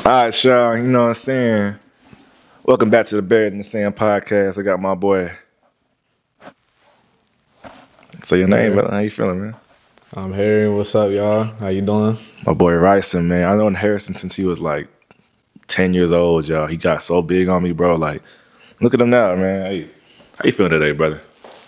All right, Sean, you know what I'm saying? Welcome back to the Buried in the Sand podcast. I got my boy. Say your name, brother. How you feeling, man? I'm Harry. What's up, y'all? How you doing? My boy Ryson, man. I known Harrison since he was like 10 years old, y'all. He got so big on me, bro. Like, look at him now, man. Hey, how you feeling today, brother?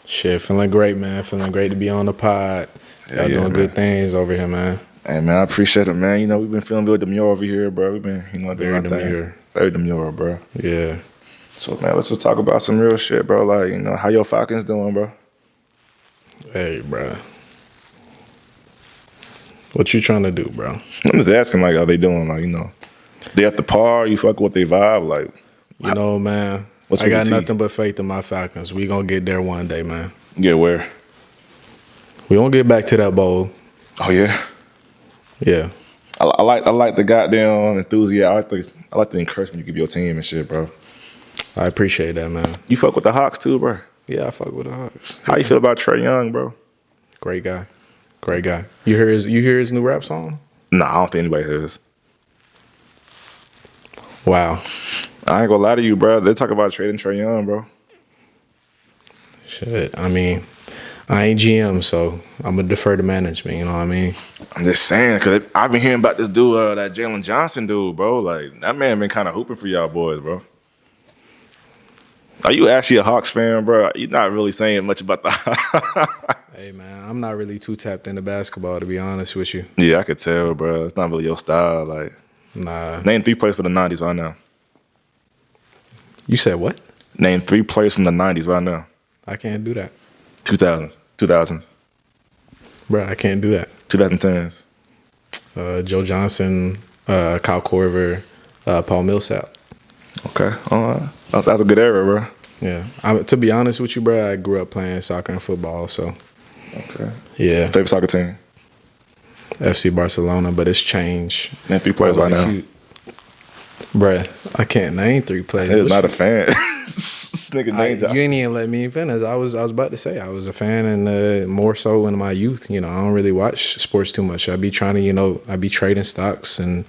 Shit, feeling great, man. Feeling great to be on the pod. Y'all doing good things over here, man. Hey, man, I appreciate it, man. You know, we've been feeling real demure over here, bro. We've been, Very demure. Very demure, bro. Yeah. So, man, let's just talk about some real shit, bro. Like, you know, how your Falcons doing, bro? Hey, bro. What you trying to do, bro? I'm just asking, like, how they doing? Like, you know, they at the par? You fuck with they vibe? Like, you know, man, I got nothing but faith in my Falcons. We gonna get there one day, man. Get where? We gonna get back to that bowl. Oh, yeah? Yeah. I like the goddamn enthusiasm. I like the encouragement you give your team and shit, bro. I appreciate that, man. You fuck with the Hawks too, bro? Yeah, I fuck with the Hawks. How you feel about Trae Young, bro? Great guy. Great guy. You hear his new rap song? Nah, I don't think anybody has. Wow. I ain't gonna lie to you, bro. They talk about trading Trae Young, bro. Shit. I mean, I ain't GM, so I'm gonna defer to management. You know what I mean? I'm just saying, cause I've been hearing about this dude, that Jalen Johnson dude, bro. Like that man been kind of hooping for y'all boys, bro. Are you actually a Hawks fan, bro? You're not really saying much about the Hawks. Hey, man, I'm not really too tapped into basketball, to be honest with you. Yeah, I could tell, bro. It's not really your style. Like, nah. Name 3 players for the 90s right now. You said what? Name 3 players from the 90s right now. I can't do that. 2000s. Bro, I can't do that. 2010s. Joe Johnson, Kyle Korver, Paul Millsap. Okay, all right. That's a good era, bro. Yeah. To be honest with you, bro, I grew up playing soccer and football, so. Okay. Yeah. Favorite soccer team? FC Barcelona, but it's changed. Name 3 players right now. Bruh, I can't name 3 players. He's not a fan. This nigga name you ain't even let me finish. I was about to say I was a fan, and more so in my youth. You know, I don't really watch sports too much. I be trying to, I be trading stocks and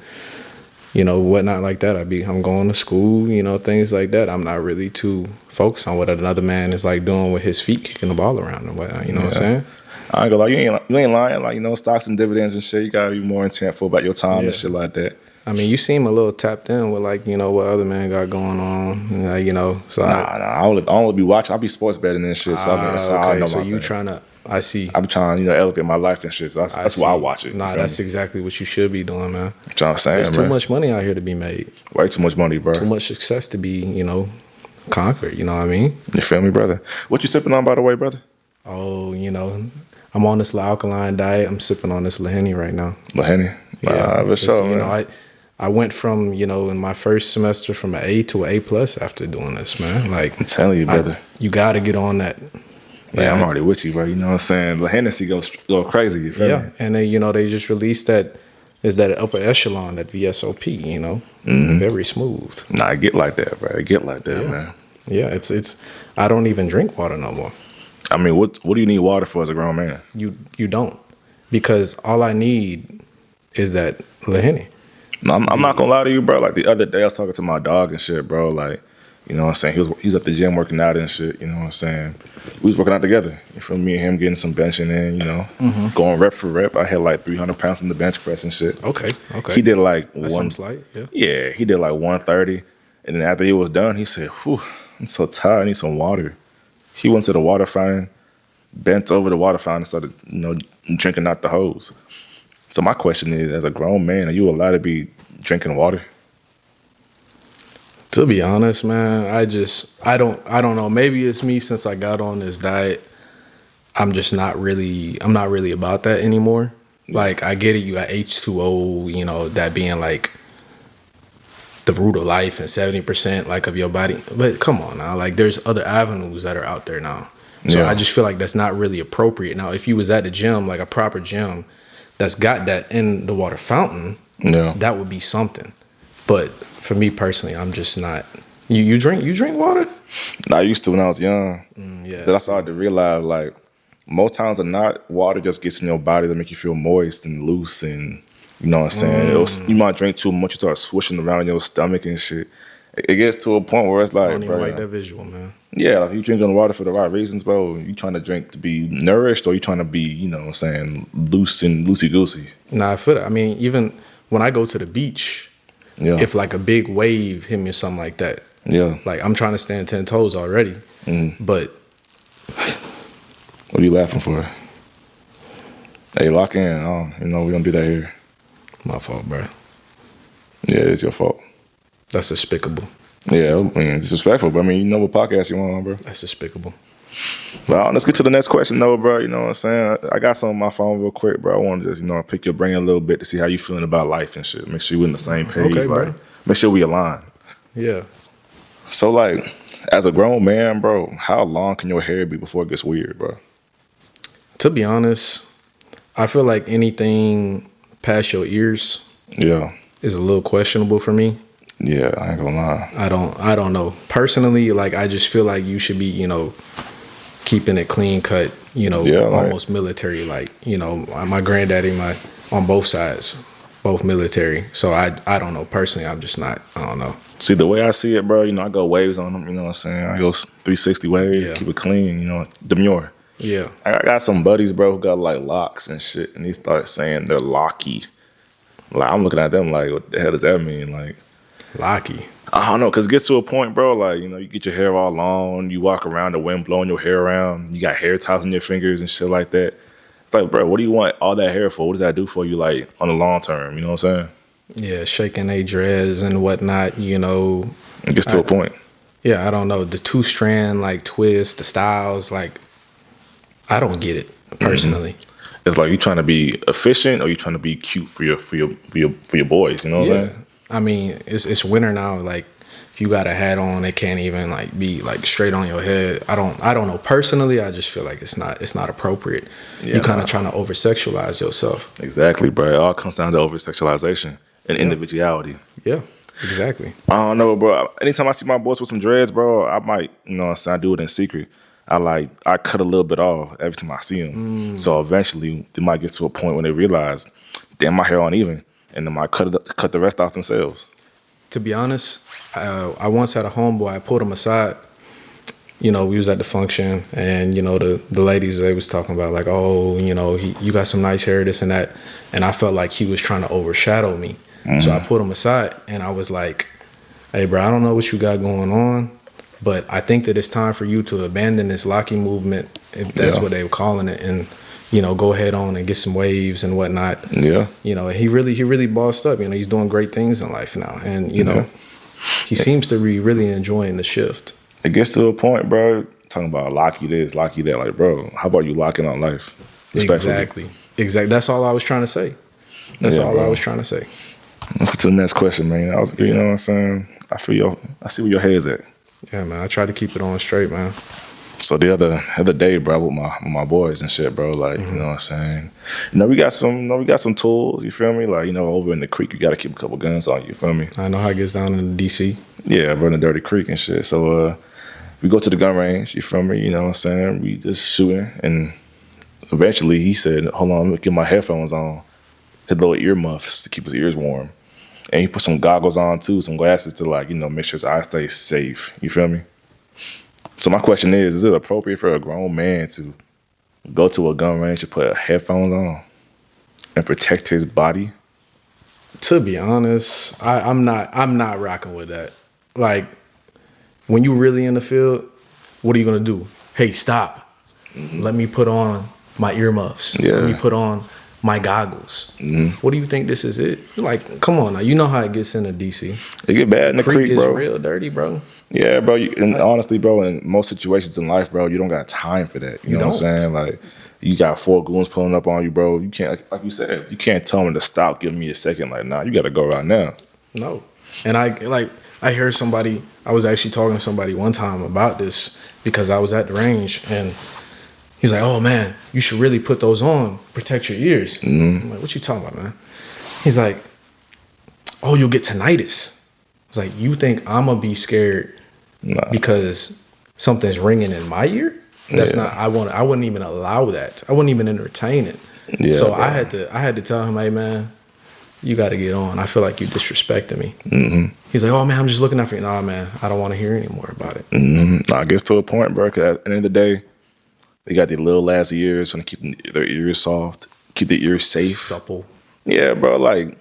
whatnot like that. I'm going to school, things like that. I'm not really too focused on what another man is like doing with his feet, kicking the ball around and whatnot. You know what I'm saying? I ain't gonna lie, you ain't lying. Like, stocks and dividends and shit. You gotta be more intentful about your time and shit like that. I mean, you seem a little tapped in with what other man got going on, So I only be watching. I be sports betting and shit. So I know so you trying to? I see. I'm trying to elevate my life and shit. So that's why I watch it. Nah, that's exactly what you should be doing, man. I'm trying to say, there's too much money out here to be made. Way too much money, bro. Too much success to be, conquered. You know what I mean? You feel me, brother? What you sipping on, by the way, brother? Oh, I'm on this Alkaline diet. I'm sipping on this Henny right now. Henny? Yeah, for sure. I went from, in my first semester from an A to an A+ after doing this, man. Like, I'm telling you, brother. You got to get on that. Yeah, I'm already with you, bro. You know what I'm saying? The Hennessy go crazy, you feel me? And then, they just released that upper echelon, that VSOP, very smooth. Nah, it get like that, bro. It get like that, man. Yeah, it's I don't even drink water no more. I mean, what do you need water for as a grown man? You don't. Because all I need is that Henny. No, I'm not gonna lie to you, bro. Like the other day, I was talking to my dog and shit, bro. Like, you know what I'm saying? He was at the gym working out and shit. You know what I'm saying? We was working out together. You feel me? And him getting some benching in, going rep for rep. I had like 300 pounds in the bench press and shit. Okay. He did like yeah. He did like 130, and then after he was done, he said, "Whew, I'm so tired. I need some water." He went to the water fountain, bent over the water fountain, and started, drinking out the hose. So my question is, as a grown man, are you allowed to be drinking water? To be honest, man, I don't know. Maybe it's me since I got on this diet. I'm not really about that anymore. Like, I get it, you got H2O, that being like the root of life and 70% like of your body. But come on now, like there's other avenues that are out there now. So I just feel like that's not really appropriate. Now, if you was at the gym, like a proper gym that's got that in the water fountain, that would be something. But for me personally, I'm just not. You drink water? I used to when I was young. Then I started to realize, like, most times or not, water just gets in your body to make you feel moist and loose and You know what I'm saying? You might drink too much, you start swishing around in your stomach and shit. It gets to a point where it's I like, don't even bro, like that visual, man. yeah, like you drinking water for the right reasons, bro. You trying to drink to be nourished, or you trying to be, you know what I'm saying, loose and loosey goosey. Nah, I feel that. I mean, even when I go to the beach, Yeah, if like a big wave hit me or something like that, yeah. like I'm trying to stand 10 toes already. But What are you laughing for? Hey, lock in. You know we don't do that here. my fault, bro. Yeah, it's your fault. That's despicable. Yeah, I mean, it's disrespectful, but I mean, you know what podcast you on, bro. That's despicable. Well, let's get to the next question, though, bro. You know what I'm saying? I got some on my phone real quick, bro. I want to just, pick your brain a little bit to see how you feeling about life and shit. Make sure we're on the same page. Okay, bro. Like, make sure we align. Yeah. So, like, as a grown man, bro, how long can your hair be before it gets weird, bro? To be honest, I feel like anything past your ears Yeah. is a little questionable for me. Yeah, I ain't gonna lie. I don't know. Personally, like I just feel like you should be, keeping it clean cut, Yeah, like- almost military. Like, my granddaddy, on both sides, both military. So I don't know. Personally, I'm just not, I don't know. See, the way I see it, bro, I go waves on them, you know what I'm saying? I go 360 waves, Yeah. keep it clean, demure. Yeah. I got some buddies, bro, who got like locks and shit, and he started saying they're locky. Like, I'm looking at them like, what the hell does that mean? Like, Locky. I don't know, because it gets to a point, bro, like, you get your hair all long, you walk around, the wind blowing your hair around, you got hair ties on your fingers and shit like that. It's like, bro, what do you want all that hair for? What does that do for you, like, on the long term? You know what I'm saying? Yeah, shaking they dreads and whatnot, It gets to a point. Yeah, I don't know. The 2-strand, like, twist, the styles, like, I don't get it, personally. It's like you trying to be efficient or you trying to be cute for your boys, you know what I'm saying? I mean, it's winter now. Like, if you got a hat on, it can't even like be like straight on your head. I don't know. Personally, I just feel like it's not appropriate. Yeah, you kind of trying to over sexualize yourself. Exactly, bro. It all comes down to over sexualization and individuality. Yeah, exactly. I don't know, bro. Anytime I see my boys with some dreads, bro, I might, I do it in secret. I cut a little bit off every time I see them. So eventually, they might get to a point when they realize, damn, my hair uneven, and they might cut the rest off themselves. To be honest, I once had a homeboy. I pulled him aside. We was at the function, and the ladies, they was talking about like, oh, you got some nice hair, this and that, and I felt like he was trying to overshadow me. So I pulled him aside, and I was like, hey, bro, I don't know what you got going on, but I think that it's time for you to abandon this locking movement, if that's what they were calling it, and go ahead on and get some waves and whatnot. Yeah. He really bossed up. He's doing great things in life now, and he seems to be really enjoying the shift. It gets to a point, bro, talking about locky this, locky that. Like, bro, how about you locking on life? Exactly. That's all I was trying to say. That's all I was trying to say. Let's get to the next question, man. You know what I'm saying? I see where your head's at. Yeah, man. I try to keep it on straight, man. So the other day, bro, with my boys and shit, bro, like, you know what I'm saying? We got some tools, you feel me? Like, over in the creek, you got to keep a couple guns on you, feel me? I know how it gets down in the DC. Yeah, bro, in the dirty creek and shit. So we go to the gun range, you feel me? You know what I'm saying? We just shooting, and eventually he said, hold on, let me get my headphones on, his little earmuffs to keep his ears warm. And he put some goggles on too, some glasses to make sure his eyes stay safe, you feel me? So my question is it appropriate for a grown man to go to a gun range and put headphones on and protect his body? To be honest, I'm not rocking with that. Like, when you really in the field, what are you gonna do? Hey, stop. Let me put on my earmuffs. Yeah. Let me put on my goggles. What do you think this is it? Like, come on now. You know how it gets into DC. It get bad in the creek, bro. It's real dirty, bro. Yeah, bro. And honestly, bro, in most situations in life, bro, you don't got time for that. You know what I'm saying? Like, you got 4 goons pulling up on you, bro. You can't, like you said, you can't tell them to stop. Give me a second. Like, nah, you got to go right now. No. And I heard somebody. I was actually talking to somebody one time about this because I was at the range, and he was like, oh, man, you should really put those on. Protect your ears. I'm like, what you talking about, man? He's like, oh, you'll get tinnitus. I was like, you think I'm going to be scared because something's ringing in my ear? That's not, I wouldn't even allow that. I wouldn't even entertain it. Yeah, so bro. I had to tell him, hey, man, you got to get on. I feel like you disrespecting me. Mm-hmm. He's like, oh, man, I'm just looking out for you. Nah, man, I don't want to hear any more about it. Mm-hmm. Nah, it gets to a point, bro, 'cause at the end of the day, they got their little last ears trying to keep their ears soft, keep their ears safe. Supple. Yeah, bro, like,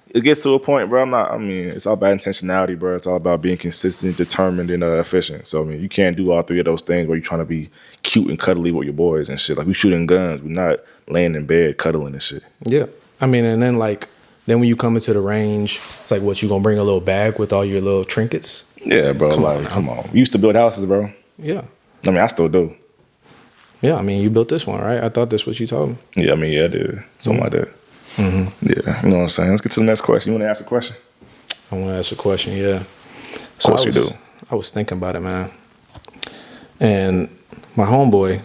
it gets to a point, bro. It's all about intentionality, bro. It's all about being consistent, determined, and efficient. So, I mean, you can't do all three of those things where you're trying to be cute and cuddly with your boys and shit. Like, we shooting guns. We're not laying in bed cuddling and shit. Yeah. I mean, and then, like, then when you come into the range, it's like, what, you gonna bring a little bag with all your little trinkets? Yeah, bro. Come on. We used to build houses, bro. Yeah. I mean, I still do. Yeah, I mean, you built this one, right? I thought this was what you told me. Yeah, I mean, yeah, I did. Something like that. Mm-hmm. Yeah, you know what I'm saying? Let's get to the next question. You want to ask a question? I want to ask a question, yeah. So of course you do. I was thinking about it, man. And my homeboy,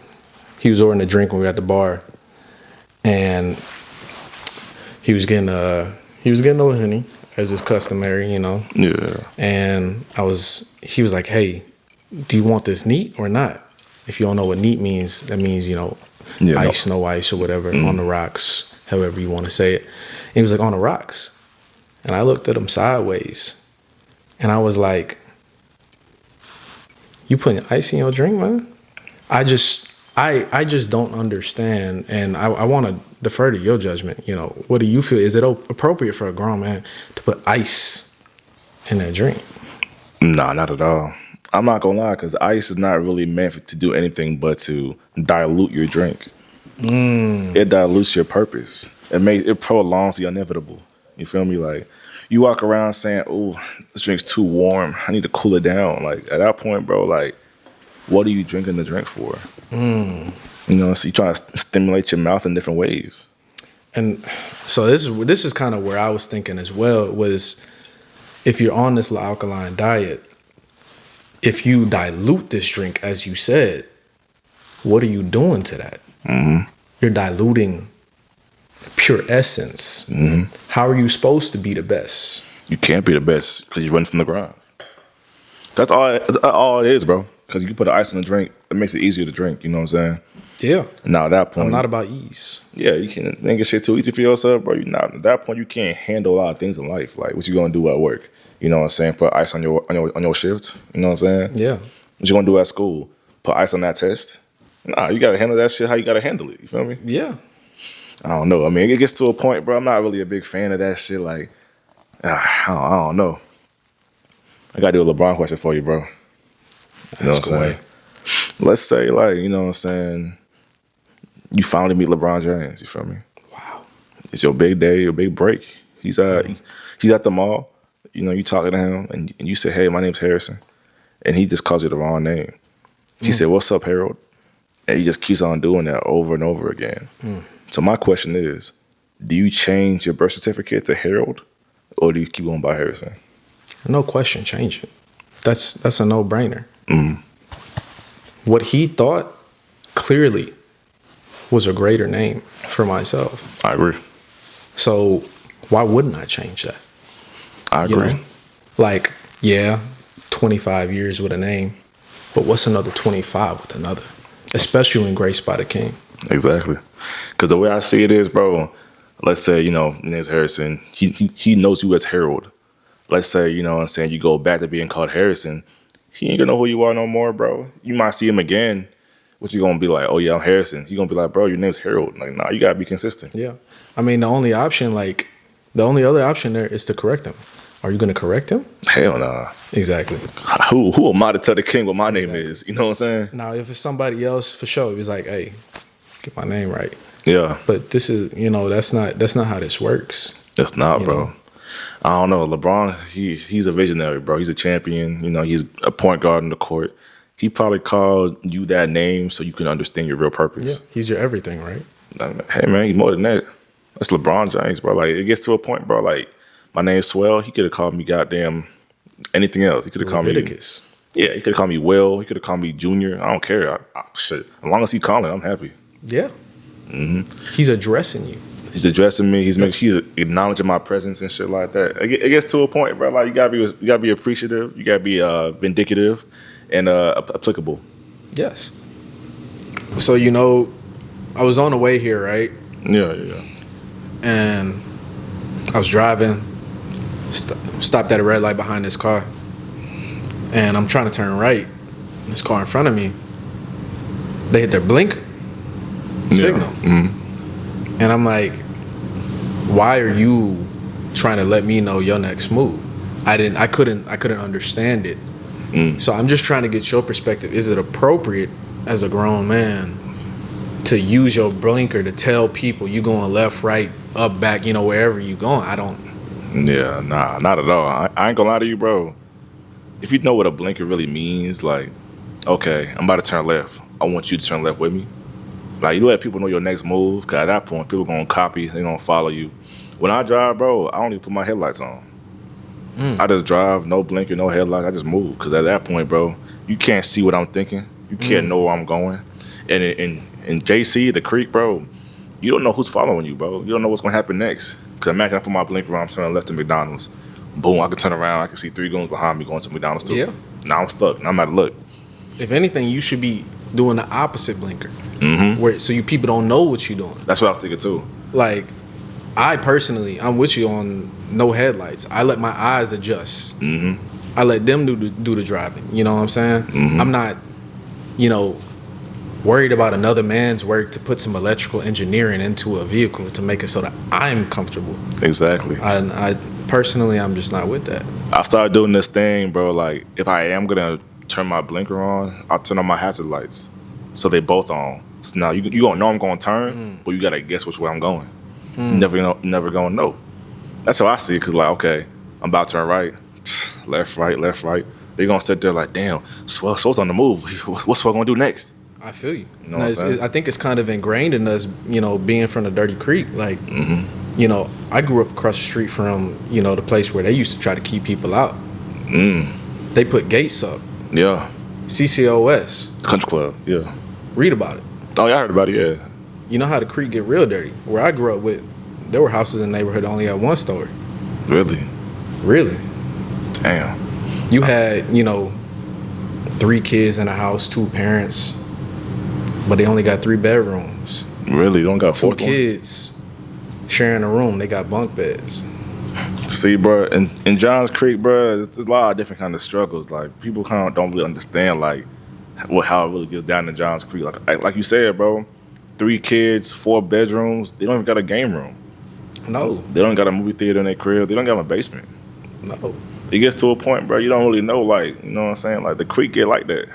he was ordering a drink when we were at the bar. And he was getting a little Henny, as is customary, you know. Yeah. And he was like, hey, do you want this neat or not? If you don't know what neat means, that means, you know, ice, no ice or whatever, on the rocks, however you want to say it. And he was like, on the rocks. And I looked at him sideways. And I was like, you putting ice in your drink, man? I just don't understand. And I want to defer to your judgment. You know, what do you feel? Is it appropriate for a grown man to put ice in their drink? Nah, not at all. I'm not gonna lie, because ice is not really meant to do anything but to dilute your drink. It dilutes your purpose. It prolongs the inevitable. You feel me? Like, you walk around saying, "Oh, this drink's too warm. I need to cool it down." Like, at that point, bro, like, what are you drinking the drink for? You know, so you trying to stimulate your mouth in different ways. And so this is kind of where I was thinking as well, was if you're on this alkaline diet, if you dilute this drink, as you said, what are you doing to that? Mm-hmm. You're diluting pure essence. Mm-hmm. How are you supposed to be the best? You can't be the best because you run from the grind. That's all it is, bro. Because you can put the ice in the drink, it makes it easier to drink. You know what I'm saying? Yeah. Now at that point, I'm not about ease. Yeah, you can't make shit too easy for yourself, bro. At that point, you can't handle a lot of things in life. Like, what you gonna do at work? You know what I'm saying? Put ice on your shift. You know what I'm saying? Yeah. What you gonna do at school? Put ice on that test? Nah, you gotta handle that shit how you gotta handle it. You feel me? Yeah. I don't know. I mean, it gets to a point, bro. I'm not really a big fan of that shit. Like, I don't know. I gotta do a LeBron question for you, bro. You know what I'm saying? Let's say, like, you know what I'm saying, you finally meet LeBron James. You feel me? Wow. It's your big day, your big break. He's at the mall. You know, you talking to him, and you say, "Hey, my name's Harrison," and he just calls you the wrong name. He said, "What's up, Harold?" And he just keeps on doing that over and over again. So my question is, do you change your birth certificate to Harold, or do you keep going by Harrison? No question, change it. That's a no-brainer. What he thought clearly was a greater name for myself. I agree. So why wouldn't I change that? I agree. You know? Like, yeah, 25 years with a name, but what's another 25 with another? Especially when graced by the king. Exactly. Because the way I see it is, bro, let's say, you know, your name's Harrison. He knows you as Harold. Let's say, you know what I'm saying, you go back to being called Harrison. He ain't gonna know who you are no more, bro. You might see him again. What you gonna be like? Oh, yeah, I'm Harrison. You gonna be like, bro, your name's Harold. Like, nah, you gotta be consistent. Yeah. I mean, the only other option there is to correct him. Are you gonna correct him? Hell nah. Exactly. Who am I to tell the king what my name is? You know what I'm saying? Now, if it's somebody else, for sure, it's like, hey, get my name right. Yeah. But this is, you know, that's not how this works. That's not, you bro. know? I don't know. LeBron, he's a visionary, bro. He's a champion. You know, he's a point guard in the court. He probably called you that name so you can understand your real purpose. Yeah, he's your everything, right? Hey, man, he's more than that. That's LeBron James, bro. Like, it gets to a point, bro, like, my name's Swell. He could have called me goddamn anything else. He could have called me... Leviticus. Yeah, he could have called me Will. He could have called me Junior. I don't care. Shit. As long as he's calling, I'm happy. Yeah. He's addressing you. He's addressing me. He's acknowledging my presence and shit like that. It gets to a point, bro. Like, you gotta be appreciative. You gotta be vindicative and applicable. Yes. So, you know, I was on the way here, right? Yeah. And I was driving, stopped at a red light behind this car, and I'm trying to turn right. This car in front of me, they hit their blinker signal, and I'm like, "Why are you trying to let me know your next move?" I couldn't understand it. So I'm just trying to get your perspective. Is it appropriate as a grown man to use your blinker to tell people you going left, right, up, back, wherever you going? I don't. Yeah, nah, not at all. I ain't gonna lie to you, bro. If you know what a blinker really means, like, okay, I'm about to turn left. I want you to turn left with me. Like, you let people know your next move, because at that point, people gonna copy, they gonna follow you. When I drive, bro, I don't even put my headlights on. I just drive, no blinker, no headlights. I just move, because at that point, bro, you can't see what I'm thinking. You can't know where I'm going. And in JC, the creek, bro, you don't know who's following you, bro. You don't know what's gonna happen next. Because imagine I put my blinker on, I'm turning left to McDonald's. Boom, I can turn around, I can see 3 goons behind me going to McDonald's too. Yeah. Now I'm stuck. Now I'm at a look. If anything, you should be doing the opposite blinker, so you people don't know what you're doing. That's what I was thinking too. Like, I personally, I'm with you on no headlights. I let my eyes adjust. I let them do the driving. You know what I'm saying? I'm not, worried about another man's work to put some electrical engineering into a vehicle to make it so that I'm comfortable. Exactly. I personally, I'm just not with that. I started doing this thing, bro. Like, if I am gonna turn my blinker on, I'll turn on my hazard lights, so they both on. So now you gonna know I'm gonna turn, but you gotta guess which way I'm going. Never gonna know. That's how I see it. Cause like, okay, I'm about to turn right, left, right. They're gonna sit there like, damn, Swell's on the move. What's Swell gonna do next? I feel you. You know what I'm saying? I think it's kind of ingrained in us, being from the Dirty Creek. Like, I grew up across the street from, the place where they used to try to keep people out. They put gates up. Yeah. CCOS. Country Club. Yeah. Read about it. Oh, yeah, I heard about it. Yeah. You know how the creek get real dirty. Where I grew up with, there were houses in the neighborhood that only had one story. Really? Damn. You had, 3 kids in a house, 2 parents, but they only got 3 bedrooms. Really? You don't got 2 4 kids sharing a room. They got bunk beds. See, bro, in Johns Creek, bro, there's a lot of different kind of struggles. Like, people kind of don't really understand, like, how it really gets down in Johns Creek. Like you said, bro, 3 kids, 4 bedrooms. They don't even got a game room. No. They don't got a movie theater in their crib. They don't got a basement. No. It gets to a point, bro, you don't really know, like, you know what I'm saying? Like, the creek get like that.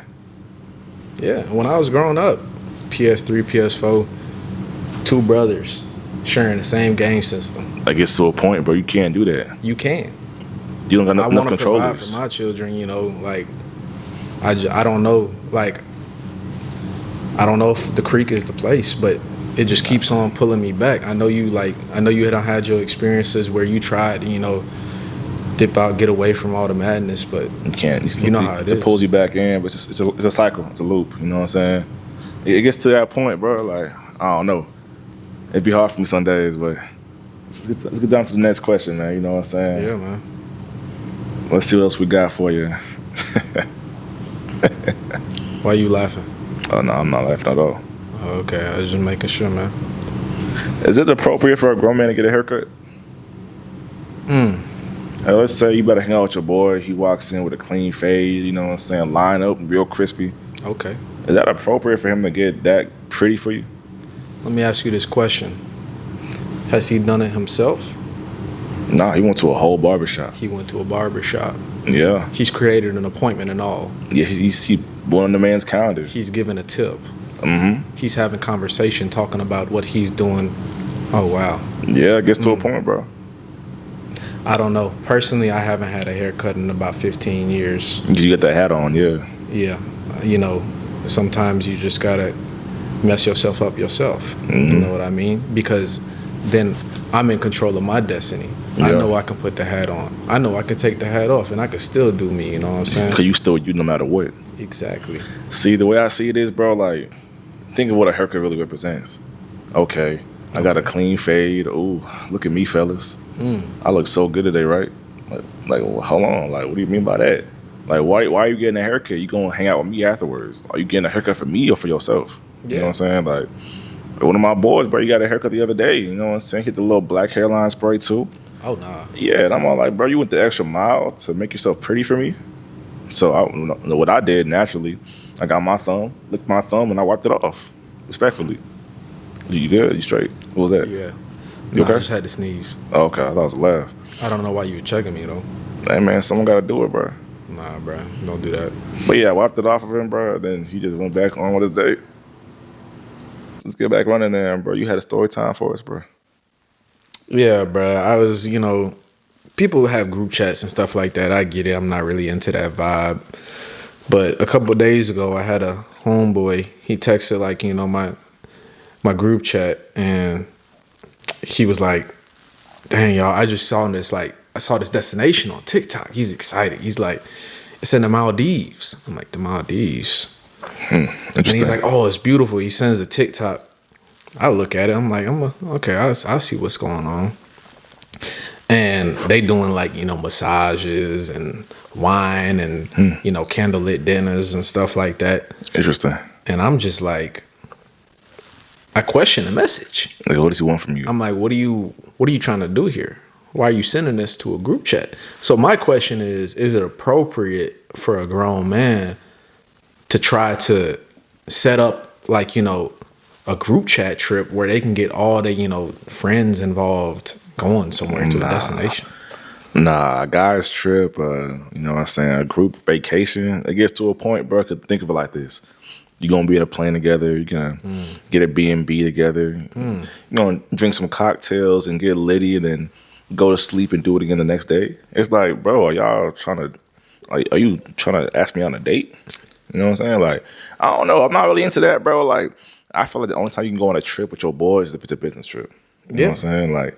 Yeah. When I was growing up, PS3, PS4, 2 brothers sharing the same game system. Like, it's to a point, bro, you can't do that. You can. You don't got I enough want to provide controllers. for my children, like, I don't know, like, I don't know if the creek is the place, but it just keeps on pulling me back. I know you had your experiences where you tried, dip out, get away from all the madness, but You can't. you know how it is. It pulls you back in, but it's a cycle. It's a loop. You know what I'm saying? It gets to that point, bro. Like, I don't know. It'd be hard for me some days, but let's get down to the next question, man. You know what I'm saying? Yeah, man. Let's see what else we got for you. Why you laughing? Oh, no, I'm not laughing at all. Okay, I was just making sure, man. Is it appropriate for a grown man to get a haircut? Let's say you better hang out with your boy. He walks in with a clean fade, you know what I'm saying? Line up, real crispy. Okay. Is that appropriate for him to get that pretty for you? Let me ask you this question. Has he done it himself? Nah, he went to a whole barbershop. He went to a barber shop. Yeah. He's created an appointment and all. Yeah, he went on the man's calendar. He's given a tip. He's having conversation, talking about what he's doing. Oh, wow. Yeah, it gets to a point, bro. I don't know. Personally, I haven't had a haircut in about 15 years. You get that hat on, yeah. Yeah. Sometimes you just got to mess yourself up yourself. You know what I mean? Because then I'm in control of my destiny. Yeah. I know I can put the hat on. I know I can take the hat off, and I can still do me, you know what I'm saying? Because you still you no matter what. Exactly. See, the way I see it is, bro, like, think of what a haircut really represents. Okay, I got a clean fade. Ooh, look at me, fellas. I look so good today, right? Like, well, hold on. Like, what do you mean by that? Like, why are you getting a haircut? You gonna hang out with me afterwards? Are you getting a haircut for me or for yourself? Yeah. You know what I'm saying? Like, one of my boys, bro, he got a haircut the other day. You know what I'm saying? Hit the little black hairline spray too. Oh nah. Yeah, and I'm all like, bro, you went the extra mile to make yourself pretty for me. So what I did naturally, I got my thumb, licked my thumb, and I wiped it off, respectfully. You good? You straight? What was that? Yeah. You Nah, I okay? just had to sneeze. Oh, okay, I thought it was a laugh. I don't know why you were checking me though. Hey man, someone got to do it, bro. Nah, bro, don't do that. But yeah, I wiped it off of him, bro. Then he just went back on with his day. Let's get back running there, bro. You had a story time for us, bro. Yeah, bro. I was, people have group chats and stuff like that. I get it. I'm not really into that vibe. But a couple of days ago, I had a homeboy. He texted like, my group chat, and he was like, "Dang, y'all, I just saw this. Like, I saw this destination on TikTok." He's excited. He's like, "It's in the Maldives." I'm like, "The Maldives." And Interesting. he's like, "Oh, it's beautiful." He sends a TikTok. I look at it. I'm like, okay. I'll see what's going on. And they doing like massages and wine and candlelit dinners and stuff like that. Interesting. And I'm just like, I question the message. Like, what does he want from you? I'm like, what are you trying to do here? Why are you sending this to a group chat? So my question is it appropriate for a grown man to try to set up like, a group chat trip where they can get all the, friends involved going somewhere to a destination? Nah, a guy's trip, you know what I'm saying, a group vacation, it gets to a point, bro, could think of it like this. You're going to be at a plane together. You're going to get a B&B together. You're going to drink some cocktails and get litty and then go to sleep and do it again the next day. It's like, bro, are you trying to ask me on a date? You know what I'm saying? Like, I don't know. I'm not really into that, bro. Like, I feel like the only time you can go on a trip with your boys is if it's a business trip. You know what I'm saying? Like,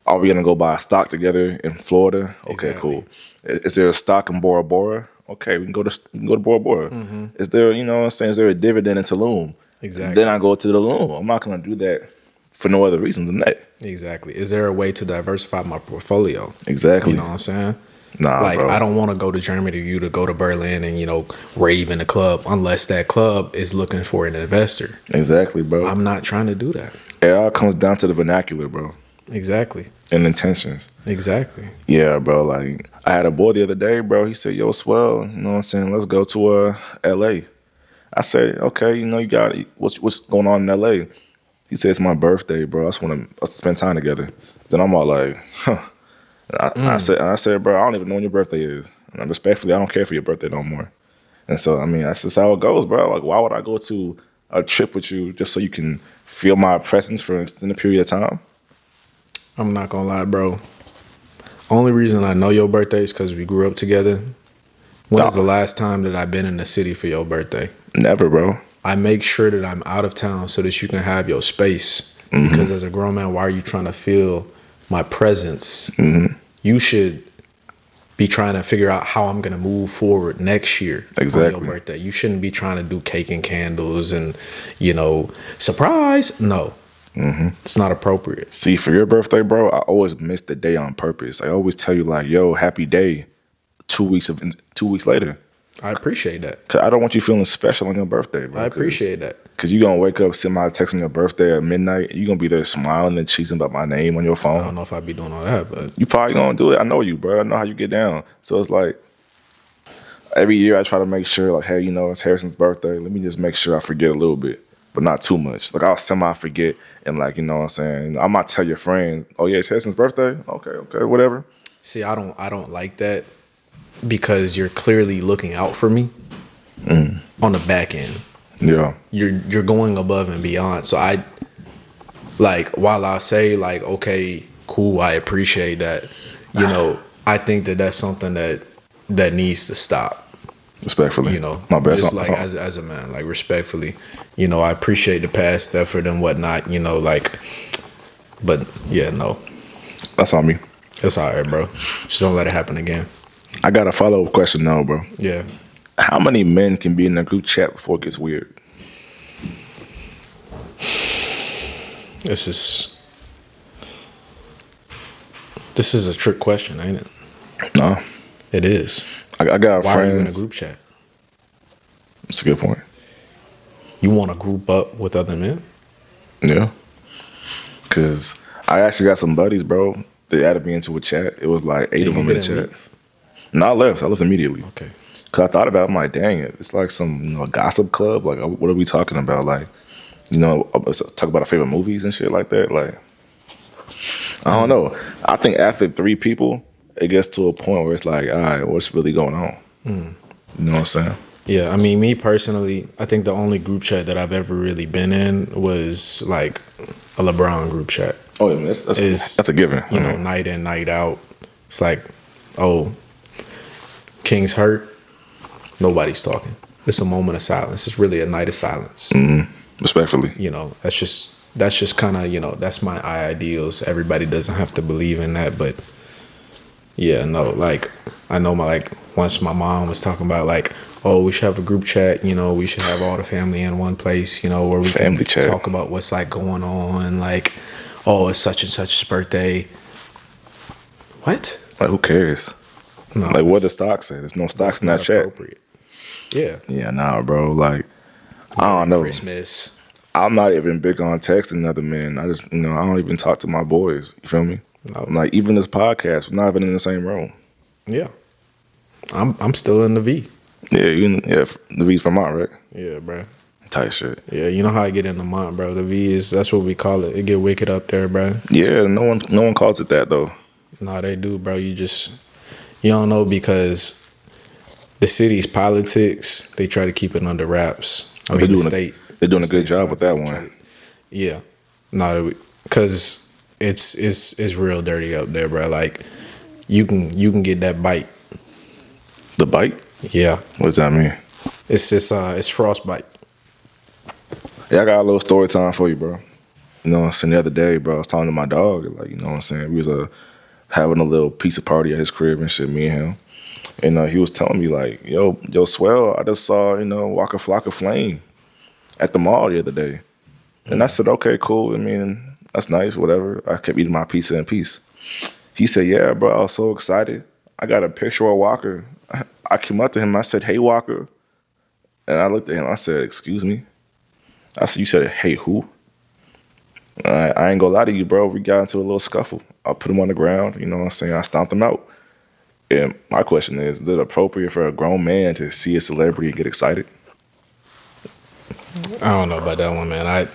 are we going to go buy a stock together in Florida? Okay, Exactly. cool. Is there a stock in Bora Bora? Okay, we can go to Bora Bora. Is there, you know what I'm saying, is there a dividend in Tulum? Exactly. Then I go to Tulum. I'm not going to do that for no other reason than that. Exactly. Is there a way to diversify my portfolio? Exactly. You know what I'm saying? Nah, like, bro. I don't want to go to Germany to go to Berlin and, rave in a club unless that club is looking for an investor. Exactly, bro. I'm not trying to do that. It all comes down to the vernacular, bro, Exactly. and intentions. Exactly. Yeah, bro. Like, I had a boy the other day, bro. He said, yo, swell, you know what I'm saying, let's go to L.A. I said, okay, you got it. What's going on in L.A.? He said, it's my birthday, bro. I just want to spend time together. Then I'm all like, huh. I said, bro, I don't even know when your birthday is. And respectfully, I don't care for your birthday no more. And so, I mean, that's just how it goes, bro. Like, why would I go to a trip with you just so you can feel my presence for an extended period of time? I'm not going to lie, bro. Only reason I know your birthday is because we grew up together. When's the last time that I've been in the city for your birthday? Never, bro. I make sure that I'm out of town so that you can have your space. Because as a grown man, why are you trying to feel my presence? You should be trying to figure out how I'm going to move forward next year on your birthday. You shouldn't be trying to do cake and candles and, surprise. No, it's not appropriate. See, for your birthday, bro, I always miss the day on purpose. I always tell you, like, yo, happy day 2 weeks later. I appreciate that. Cause I don't want you feeling special on your birthday, bro. I appreciate that. Because you're going to wake up, somebody texting your birthday at midnight, and you're going to be there smiling and cheesing about my name on your phone. I don't know if I'd be doing all that, but You probably going to do it. I know you, bro. I know how you get down. So it's like, every year I try to make sure, like, hey, it's Harrison's birthday. Let me just make sure I forget a little bit, but not too much. Like, I'll semi-forget and, like, you know what I'm saying? I might tell your friend, oh, yeah, it's Harrison's birthday? Okay, whatever. see, I don't like that because you're clearly looking out for me on the back end. Yeah. You're going above and beyond. So I like, while I say like, okay, cool, I appreciate that. I think that that's something that needs to stop. Respectfully. My bad. Just like as a man, like respectfully, I appreciate the past effort and whatnot. But yeah, no, That's on me. it's all right, bro. Just don't let it happen again. I got a follow-up question now, bro. Yeah. How many men can be in a group chat before it gets weird? This is a trick question, ain't it? No. It is. I got Why friends. are you in a group chat? That's a good point. You want to group up with other men? Yeah. Because I actually got some buddies, bro. They added me into a chat. It was like 8 And of you them in the didn't chat. leave. And I left. I left immediately. Okay. Cause I thought about it. I'm like, dang it. It's like some gossip club. Like, what are we talking about? Like, talk about our favorite movies and shit like that. Like, I don't know. I think after 3 people, it gets to a point where it's like, all right, what's really going on? You know what I'm saying? Yeah, I mean, me personally, I think the only group chat that I've ever really been in was like a LeBron group chat. Oh, yeah, that's a given. You know, night in, night out. It's like, oh, King's hurt. Nobody's talking. It's a moment of silence. It's really a night of silence. Respectfully. You know, that's just kind of, you know, that's my ideals. Everybody doesn't have to believe in that, but yeah, no, like I know once my mom was talking about like, oh, we should have a group chat, you know, we should have all the family in one place, you know, where we Family can chat. talk about what's like going on, like, oh, it's such and such's birthday. What? Like, who cares? No, Like, what does stocks say? There's no stocks in that chat. Appropriate. Yeah. Yeah, nah, bro. Like, I don't know. Christmas. I'm not even big on texting other men. I just, I don't even talk to my boys. You feel me? No. Like, even this podcast, we're not even in the same room. Yeah. I'm still in the V. Yeah, the V's from Mont, right? Yeah, bro. Tight shit. Yeah, you know how I get in the Mont, bro. The V that's what we call it. It get wicked up there, bro. Yeah, no one calls it that though. No, they do, bro. You don't know because the city's politics, they try to keep it under wraps. I mean, the state. They're doing a good job with that one. Yeah. No, because it's real dirty up there, bro. Like, you can get that bite. The bite? Yeah. What does that mean? It's frostbite. Yeah, I got a little story time for you, bro. You know what I'm saying? The other day, bro, I was talking to my dog. Like, you know what I'm saying? We was having a little pizza party at his crib and shit, me and him. And he was telling me, like, yo, Swell, I just saw, Waka Flocka Flame at the mall the other day. And I said, okay, cool. I mean, that's nice, whatever. I kept eating my pizza in peace. He said, yeah, bro, I was so excited. I got a picture of Walker. I came up to him. I said, hey, Walker. And I looked at him. I said, excuse me? I said, you said, hey, who? I ain't gonna lie to you, bro. We got into a little scuffle. I put him on the ground. You know what I'm saying? I stomped him out. And my question is it appropriate for a grown man to see a celebrity and get excited? I don't know about that one, man. I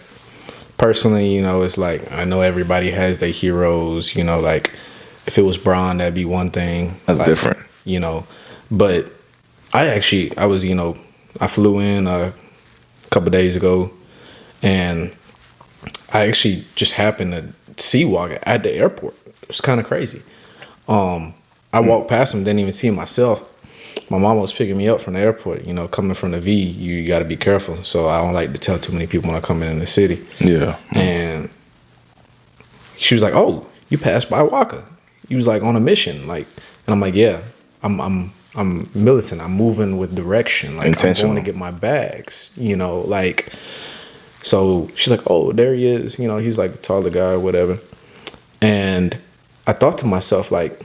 personally, it's like, I know everybody has their heroes, like if it was Braun, that'd be one thing. That's like, different. But I flew in a couple days ago and I actually just happened to see Walker at the airport. It was kind of crazy. I walked past him, didn't even see him myself. My mama was picking me up from the airport. Coming from the V, you got to be careful. So I don't like to tell too many people when I come in the city. Yeah. And she was like, "Oh, you passed by Walker. You was like on a mission." Like, and I'm like, "Yeah, I'm militant. I'm moving with direction. Like, I'm going to get my bags. Like." So she's like, "Oh, there he is. He's like the taller guy or whatever." And I thought to myself, like,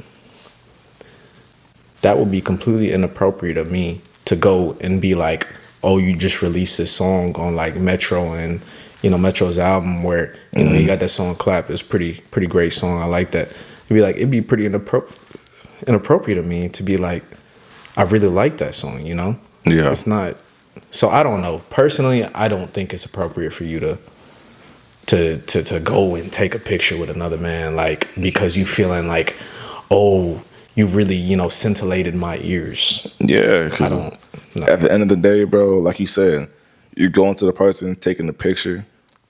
that would be completely inappropriate of me to go and be like, oh, you just released this song on like Metro and, Metro's album where, he got that song Clap. It's pretty great song. I like that. It'd be pretty inappropriate of me to be like, I really like that song, Yeah. It's not. So I don't know. Personally, I don't think it's appropriate for you to go and take a picture with another man, like, because you feeling like, oh, you really, scintillated my ears. Yeah, because at the end of the day, bro, like you said, you're going to the person, taking the picture.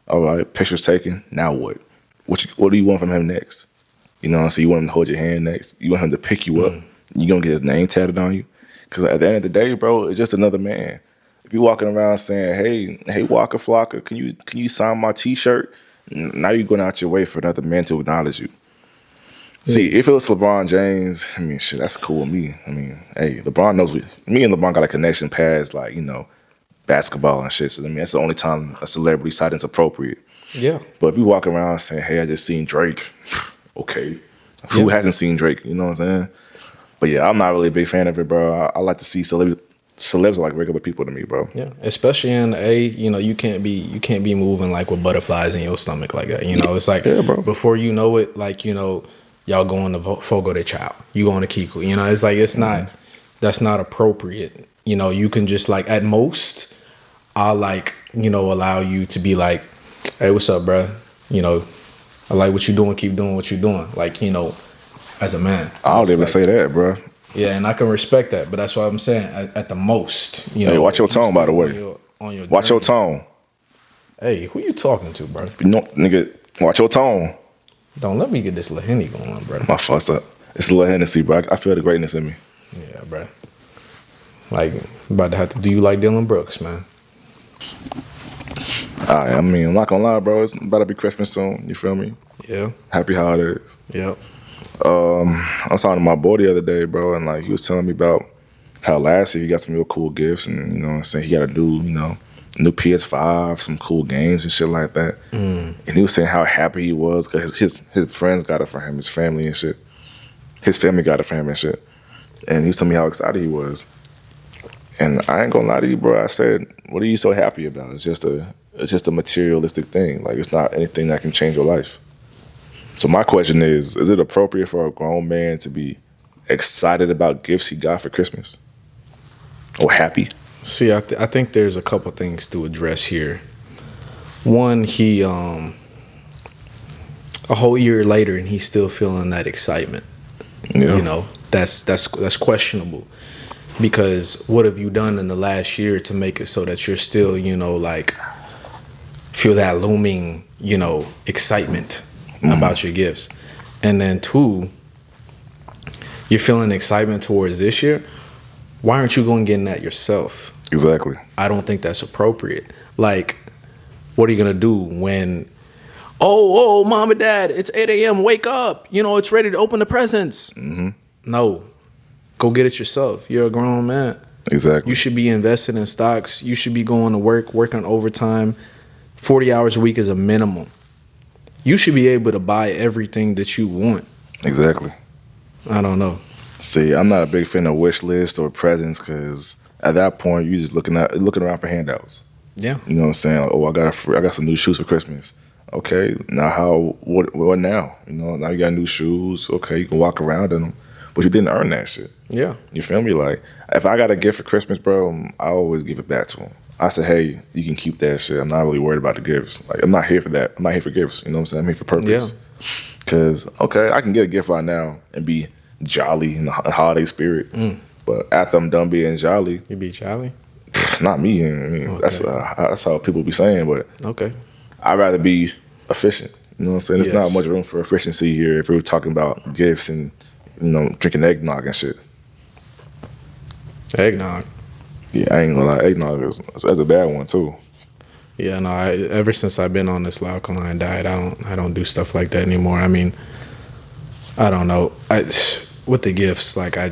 All right, picture's taken. Now what? What do you want from him next? So you want him to hold your hand next. You want him to pick you up. You going to get his name tatted on you. Because at the end of the day, bro, it's just another man. If you're walking around saying, hey, Waka Flocka, can you sign my T-shirt? Now you're going out your way for another man to acknowledge you. See, if it was LeBron James, I mean, shit, that's cool with me. I mean, hey, LeBron knows me and LeBron got a connection past, like, basketball and shit. So, I mean, that's the only time a celebrity sighting's appropriate. Yeah. But if you walk around saying, hey, I just seen Drake, okay. Who hasn't seen Drake? You know what I'm saying? But yeah, I'm not really a big fan of it, bro. I like to see celebs are like regular people to me, bro. Yeah, especially in you can't be moving like with butterflies in your stomach like that. It's like, yeah, bro. Before you know it, like, y'all going to Fogo de Chao. You going to Kiku. You know, it's like it's not. That's not appropriate. You know, you can just like at most, I'll like allow you to be like, hey, what's up, bro? You know, I like what you're doing. Keep doing what you're doing. Like as a man. I don't even say that, bro. Yeah, and I can respect that, but that's what I'm saying. At the most, Hey, watch your tone, by the way. On your watch your tone. Hey, who you talking to, bro? Nigga, watch your tone. Don't let me get this little Henny going on, bro. My fucked up. It's a little Hennessy, bro. I feel the greatness in me. Yeah, bro. Like, about to have to do you like Dylan Brooks, man. I mean, I'm not gonna lie, bro. It's about to be Christmas soon. You feel me? Yeah. Happy holidays. Yep. I was talking to my boy the other day, bro, and like he was telling me about how last year he got some real cool gifts, and you know what I'm saying, he got a new PS5, some cool games and shit like that. And he was saying how happy he was because his friends got it for him, his family and shit. His family got it for him and shit. And he was telling me how excited he was. And I ain't gonna lie to you, bro. I said, what are you so happy about? It's just a materialistic thing. Like, it's not anything that can change your life. So my question is it appropriate for a grown man to be excited about gifts he got for Christmas? Or happy? See, I think there's a couple things to address here. One, he a whole year later and he's still feeling that excitement. Yeah. You know, that's questionable. Because what have you done in the last year to make it so that you're still, like, feel that looming, excitement about your gifts? And then two, you're feeling excitement towards this year. Why aren't you going getting that yourself? Exactly. I don't think that's appropriate. Like, what are you going to do when, oh, mom and dad, it's 8 a.m., wake up. It's ready to open the presents. Mm-hmm. No. Go get it yourself. You're a grown man. Exactly. You should be invested in stocks. You should be going to work, working overtime. 40 hours a week is a minimum. You should be able to buy everything that you want. Exactly. I don't know. See, I'm not a big fan of wish lists or presents because at that point you're just looking around for handouts. Yeah. You know what I'm saying? Like, oh, I got some new shoes for Christmas. Okay, now what now? Now you got new shoes. Okay, you can walk around in them, but you didn't earn that shit. Yeah. You feel me? Like, if I got a gift for Christmas, bro, I always give it back to him. I say, hey, you can keep that shit. I'm not really worried about the gifts. Like, I'm not here for that. I'm not here for gifts. You know what I'm saying? I'm here for purpose. Yeah. Because, okay, I can get a gift right now and be jolly in the holiday spirit. But after I'm done being jolly. You be jolly? Not me. I mean, okay. That's how people be saying. But okay, I'd rather be efficient. You know what I'm saying? There's not much room for efficiency here if we're talking about gifts and, drinking eggnog and shit. Eggnog? Yeah, I ain't gonna lie. Eggnog that's a bad one too. Yeah, no. Ever since I've been on this Alkaline diet, I don't do stuff like that anymore. I mean, I don't know. With the gifts, like I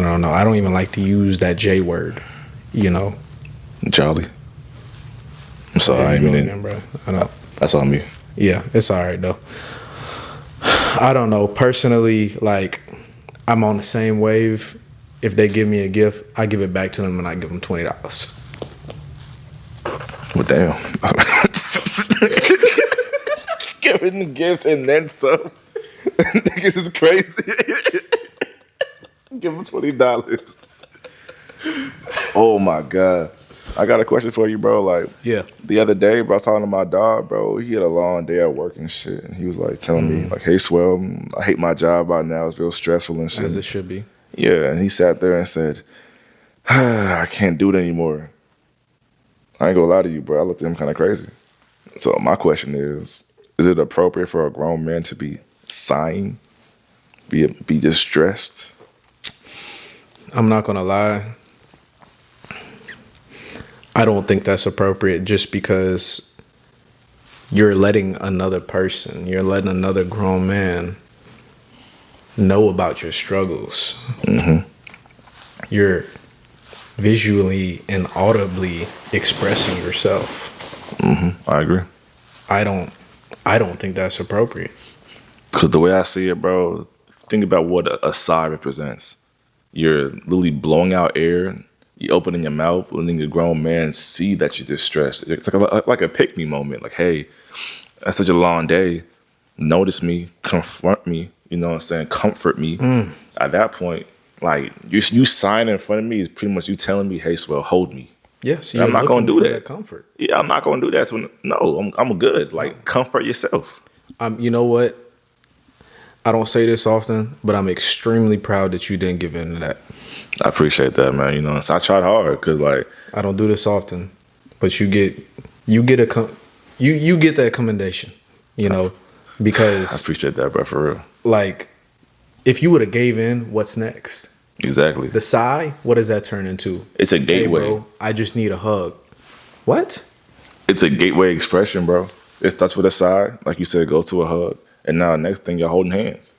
don't know. I don't even like to use that J word. Jolly. I'm sorry, I ain't mean it. Bro. I know. That's on me. Yeah, it's all right though. I don't know. Personally, like, I'm on the same wave. If they give me a gift, I give it back to them and I give them $20. Well, damn. Giving the gifts and then some. Niggas is crazy. Give them $20. Oh my God. I got a question for you, bro. Like, yeah. The other day, bro, I was talking to my dog, bro. He had a long day at work and shit. And he was like telling me, like, hey, Swell, I hate my job right now. It's real stressful and shit. As it should be. Yeah, and he sat there and said, I can't do it anymore. I ain't gonna lie to you, bro. I looked at him kind of crazy. So my question is it appropriate for a grown man to be sighing, be distressed? I'm not gonna lie. I don't think that's appropriate just because you're letting another person, you're letting another grown man know about your struggles. Mm-hmm. You're visually and audibly expressing yourself. Mm-hmm. I agree. I don't think that's appropriate. Because the way I see it, bro, think about what a sigh represents. You're literally blowing out air. You opening your mouth, letting a grown man see that you're distressed. It's like a pick-me moment. Like, hey, that's such a long day. notice me, confront me, you know what I'm saying, comfort me. At that point, like you sign in front of me is pretty much you telling me, hey, Swell, hold me. Yes, And I'm not gonna do that. comfort. Yeah, I'm not gonna do that. No, I'm good. Like comfort yourself. You know what? I don't say this often, but I'm extremely proud that you didn't give in to that. I appreciate that, man. You know, so I tried hard because like I don't do this often, but you get you get that commendation, you know, I because appreciate that, bro, for real. like if you would have gave in, what's next? Exactly. The sigh, what does that turn into? It's a gateway. Hey, bro, I just need a hug. What? It's a gateway expression, bro. It starts with a sigh, like you said, it goes to a hug, and now next thing you're holding hands.